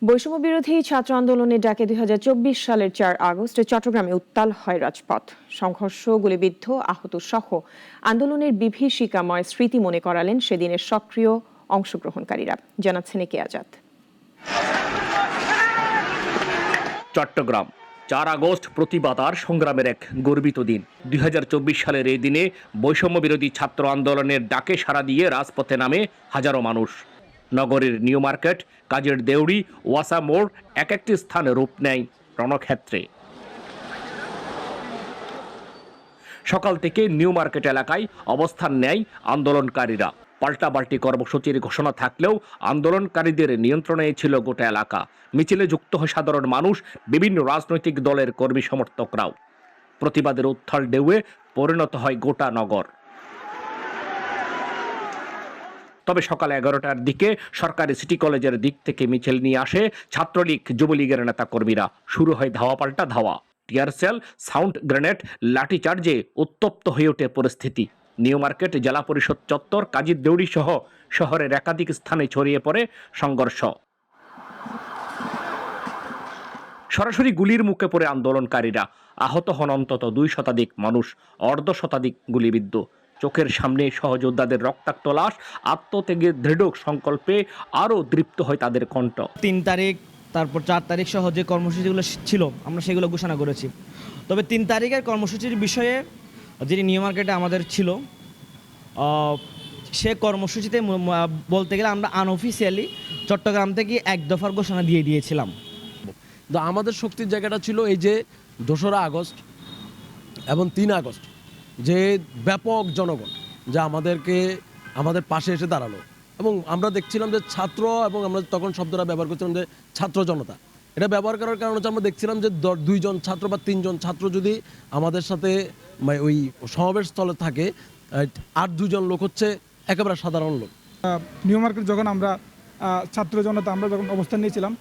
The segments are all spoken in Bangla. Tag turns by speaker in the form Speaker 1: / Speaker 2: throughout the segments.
Speaker 1: বৈষম্য বিরোধী ছাত্র আন্দোলনের ডাকে ২০২৪ সালের ৪ আগস্টে চট্টগ্রামে উত্তাল হয় রাজপথ। সংঘর্ষ, গুলিবিদ্ধ, আহত সহ আন্দোলনের বিভীষিকাময় স্মৃতি মনে করালেন সেদিনের সক্রিয় অংশগ্রহণকারীরা। জানাচ্ছেন একে আজাদ।
Speaker 2: চট্টগ্রাম ৪ আগস্ট প্রতিবাদ আর সংগ্রামের এক গর্বিত দিন। ২০২৪ সালের এই দিনে বৈষম্য বিরোধী ছাত্র আন্দোলনের ডাকে সাড়া দিয়ে রাজপথে নামে হাজারো মানুষ। নগরীর নিউ মার্কেট, কাজের দেউড়ি, ওয়াসা মোড় এক একটি স্থানে রূপ নেয় রণক্ষেত্রে। সকাল থেকে নিউ মার্কেট এলাকায় অবস্থান নেয় আন্দোলনকারীরা। পাল্টাপাল্টি কর্মসূচির ঘোষণা থাকলেও আন্দোলনকারীদের নিয়ন্ত্রণে ছিল গোটা এলাকা। মিছিলে যুক্ত হয় সাধারণ মানুষ, বিভিন্ন রাজনৈতিক দলের কর্মী সমর্থকরাও। প্রতিবাদের উত্থাল ঢেউয়ে পরিণত হয় গোটা নগর। তবে সকাল ১১টার দিকে সরকারি সিটি কলেজের দিক থেকে মিছিল নিয়ে আসে ছাত্রলীগ, যুবলীগের নেতাকর্মীরা। শুরু হয় ধাওয়া পাল্টা ধাওয়া, টিয়ার সেল, সাউন্ড গ্রেনেড, লাঠিচার্জে উত্তপ্ত হয়ে ওঠে পরিস্থিতি। নিউ মার্কেট, জেলা পরিষদ চত্বর, কাজীর দেউড়ি সহ শহরের একাধিক স্থানে ছড়িয়ে পড়ে সংঘর্ষ। সরাসরি গুলির মুখে পড়ে আন্দোলনকারীরা। আহত হন অন্তত ২ শতাধিক মানুষ, অর্ধ শতাধিক গুলিবিদ্ধ। চোখের সামনে সহযোদ্ধাদের রক্তাক্ত লাশ, আত্মত্যাগের দৃঢ় সংকল্পে আরও দৃপ্ত হয় তাদের কণ্ঠ।
Speaker 3: ৩ তারিখ, তারপর ৪ তারিখ সহ যে কর্মসূচিগুলো ছিল আমরা সেগুলো ঘোষণা করেছি। তবে ৩ তারিখের কর্মসূচির বিষয়ে যিনি নিউ মার্কেটে আমাদের ছিল, সে কর্মসূচিতে বলতে গেলে আমরা আনঅফিসিয়ালি চট্টগ্রাম থেকে এক দফার ঘোষণা দিয়ে দিয়েছিলাম।
Speaker 4: তো আমাদের শক্তির জায়গাটা ছিল এই যে ২রা আগস্ট এবং ৩ আগস্ট, যে ব্যাপক জনগণ যা আমাদের পাশে এসে দাঁড়ালো। এবং আমরা দেখছিলাম যে ছাত্র, এবং আমরা তখন শব্দটা ব্যবহার করছিলাম যে ছাত্র জনতা। এটা ব্যবহার করার কারণ হচ্ছে আমরা দেখছিলাম যে ২জন ছাত্র বা ৩জন ছাত্র যদি আমাদের সাথে ওই সমাবেশ স্থলে থাকে, আর ২জন লোক হচ্ছে একেবারে সাধারণ লোক।
Speaker 5: নিউ মার্কেট যখন আমরা ছাত্র জনতা আমরা যখন অবস্থান নিয়েছিলাম,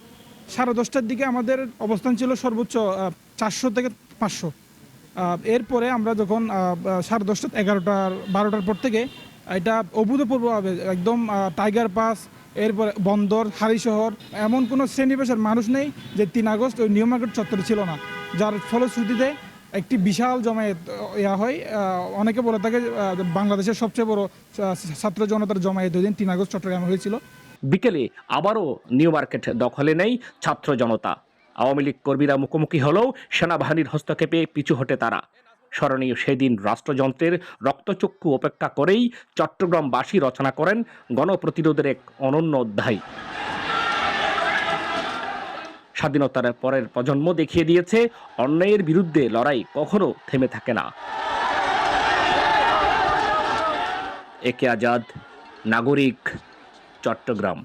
Speaker 5: 10:30টার দিকে আমাদের অবস্থান ছিল সর্বোচ্চ ৪০০ থেকে ৫০০। এরপরে আমরা যখন 10:30, 11টার 12টার পর থেকে এটা অভূতপূর্বভাবে একদম টাইগার পাস, এরপরে বন্দর, হালিশহর, এমন কোনো শ্রেণী পেশার মানুষ নেই যে ৩ আগস্ট ওই নিউ মার্কেট চত্বরে ছিল না, যার ফলশ্রুতিতে একটি বিশাল জমায়েত হয়। অনেকে বলে থাকে বাংলাদেশের সবচেয়ে বড় ছাত্র জনতার জমায়েত ওই দিন ৩ আগস্ট চট্টগ্রামে হয়েছিল।
Speaker 2: বিকেলে আবারও নিউ মার্কেট দখলে নেই ছাত্র জনতা। আওয়ামী লীগ কর্মীরা মুখোমুখি হলেও সেনাবাহিনীর হস্তক্ষেপে পিছু হটে তারা। স্মরণীয় সেদিন রাষ্ট্রযন্ত্রের রক্তচক্ষু উপেক্ষা করেই চট্টগ্রামবাসী রচনা করেন গণপ্রতিরোধের এক অনন্য অধ্যায়। স্বাধীনতার পরের প্রজন্ম দেখিয়ে দিয়েছে অন্যায়ের বিরুদ্ধে লড়াই কখনো থেমে থাকে না। একে আজাদ, নাগরিক, চট্টগ্রাম।